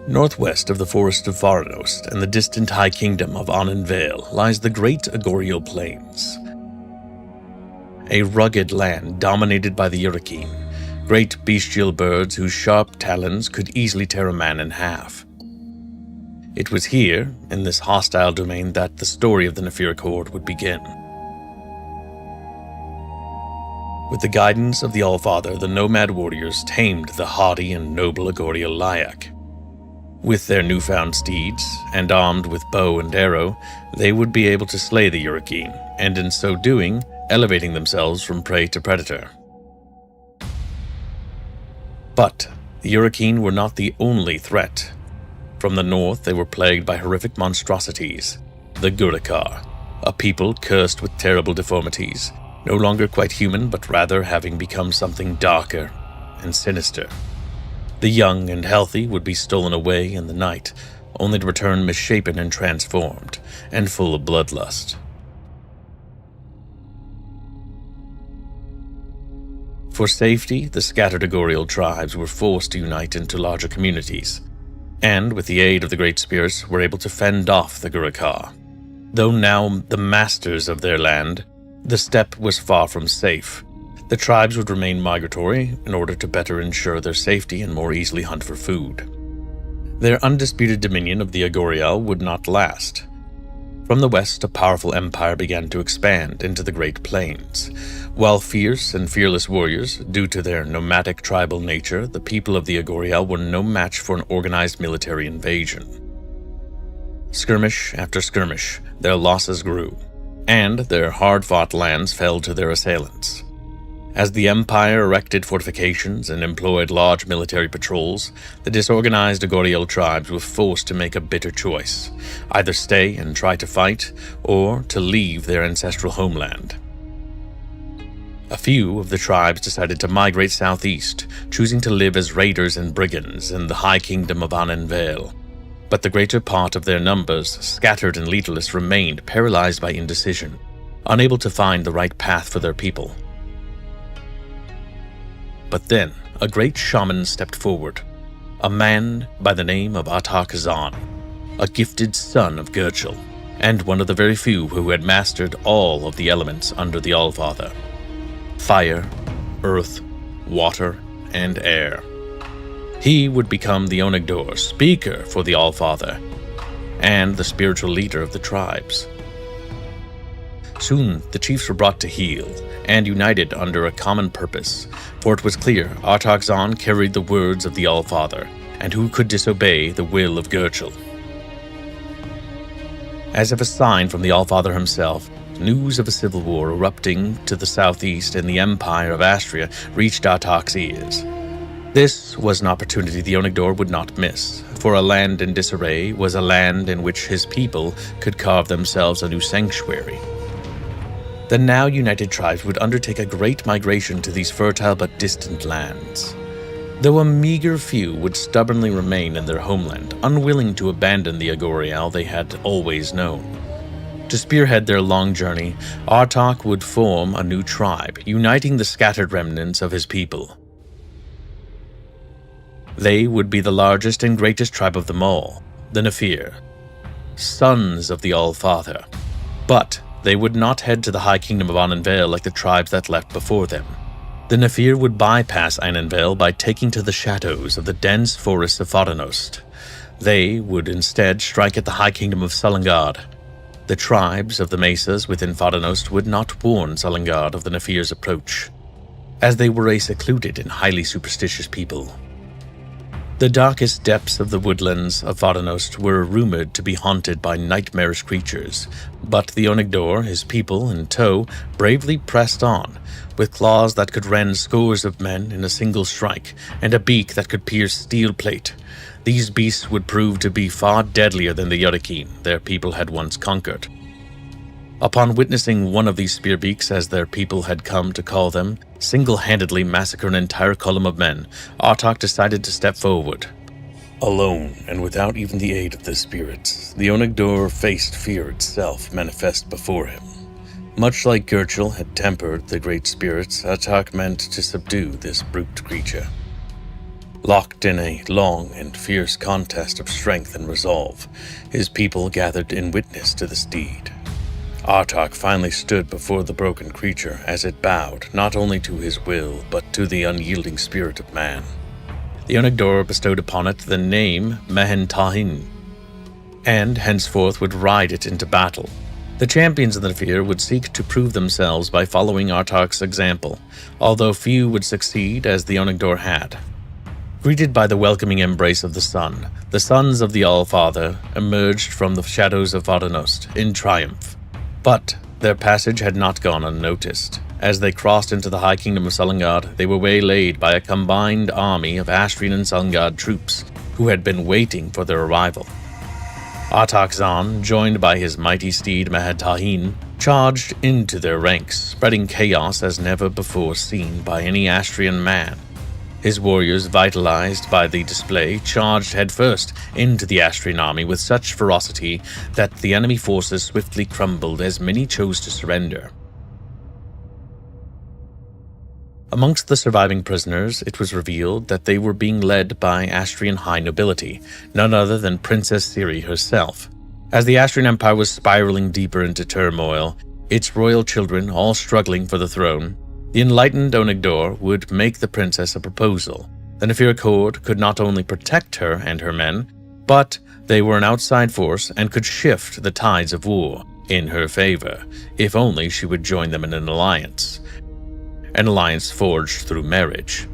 Northwest of the forest of Varanost and the distant high kingdom of Vale lies the great Ogorial Plains. A rugged land dominated by the Urukeen, great bestial birds whose sharp talons could easily tear a man in half. It was here, in this hostile domain, that the story of the Nephiric horde would begin. With the guidance of the Allfather, the nomad warriors tamed the haughty and noble Ogorial Lyak. With their newfound steeds, and armed with bow and arrow, they would be able to slay the Urukeen, and in so doing, elevating themselves from prey to predator. But the Urukeen were not the only threat. From the north, they were plagued by horrific monstrosities, the Gurukar, a people cursed with terrible deformities, no longer quite human, but rather having become something darker and sinister. The young and healthy would be stolen away in the night, only to return misshapen and transformed, and full of bloodlust. For safety, the scattered Ogorial tribes were forced to unite into larger communities, and with the aid of the Great Spirits were able to fend off the Gurukar. Though now the masters of their land, the steppe was far from safe. The tribes would remain migratory in order to better ensure their safety and more easily hunt for food. Their undisputed dominion of the Ogorial would not last. From the west, a powerful empire began to expand into the Great Plains. While fierce and fearless warriors, due to their nomadic tribal nature, the people of the Ogorial were no match for an organized military invasion. Skirmish after skirmish, their losses grew, and their hard-fought lands fell to their assailants. As the Empire erected fortifications and employed large military patrols, the disorganized Ogorial tribes were forced to make a bitter choice: either stay and try to fight, or to leave their ancestral homeland. A few of the tribes decided to migrate southeast, choosing to live as raiders and brigands in the high kingdom of Vale. But the greater part of their numbers, scattered and leaderless, remained paralyzed by indecision, unable to find the right path for their people. But then, a great shaman stepped forward, a man by the name of Zahn, a gifted son of Gerchel, and one of the very few who had mastered all of the elements under the Allfather: fire, earth, water, and air. He would become the Onagdor, speaker for the Allfather, and the spiritual leader of the tribes. Soon, the chiefs were brought to heel, and united under a common purpose, for it was clear Zahn carried the words of the Allfather, and who could disobey the will of Gerchel? As if a sign from the Allfather himself, news of a civil war erupting to the southeast in the Empire of Astria reached Artak's ears. This was an opportunity the Onagdor would not miss, for a land in disarray was a land in which his people could carve themselves a new sanctuary. The now united tribes would undertake a great migration to these fertile but distant lands. Though a meager few would stubbornly remain in their homeland, unwilling to abandon the Ogorial they had always known. To spearhead their long journey, Artak would form a new tribe, uniting the scattered remnants of his people. They would be the largest and greatest tribe of them all, the Nephir, sons of the Allfather. But they would not head to the high kingdom of Vale like the tribes that left before them. The Nephir would bypass Vale by taking to the shadows of the dense forests of Varanost. They would instead strike at the high kingdom of Salangard. The tribes of the mesas within Varanost would not warn Salangard of the Nephir's approach, as they were a secluded and highly superstitious people. The darkest depths of the woodlands of Varanost were rumored to be haunted by nightmarish creatures, but the Onagdor, his people in tow, bravely pressed on, with claws that could rend scores of men in a single strike, and a beak that could pierce steel plate. These beasts would prove to be far deadlier than the Urukeen their people had once conquered. Upon witnessing one of these spearbeaks, as their people had come to call them, single-handedly massacre an entire column of men, Artak decided to step forward. Alone, and without even the aid of the spirits, the Onagdor faced fear itself manifest before him. Much like Gerchel had tempered the great spirits, Artak meant to subdue this brute creature. Locked in a long and fierce contest of strength and resolve, his people gathered in witness to this deed. Artak finally stood before the broken creature as it bowed not only to his will, but to the unyielding spirit of man. The Onagdor bestowed upon it the name Mehen-Tahin, and henceforth would ride it into battle. The champions of the Nephir would seek to prove themselves by following Artak's example, although few would succeed as the Onagdor had. Greeted by the welcoming embrace of the sun, the sons of the All-Father emerged from the shadows of Vardanost in triumph. But their passage had not gone unnoticed. As they crossed into the High Kingdom of Salangad, they were waylaid by a combined army of Astrian and Salangad troops who had been waiting for their arrival. Artak Zan, joined by his mighty steed Mehen-Tahin, charged into their ranks, spreading chaos as never before seen by any Astrian man. His warriors, vitalized by the display, charged headfirst into the Astrian army with such ferocity that the enemy forces swiftly crumbled as many chose to surrender. Amongst the surviving prisoners, it was revealed that they were being led by Astrian high nobility, none other than Princess Ciri herself. As the Astrian Empire was spiraling deeper into turmoil, its royal children all struggling for the throne, the enlightened Onagdor would make the princess a proposal. The Nephiric horde could not only protect her and her men, but they were an outside force and could shift the tides of war in her favor, if only she would join them in an alliance forged through marriage.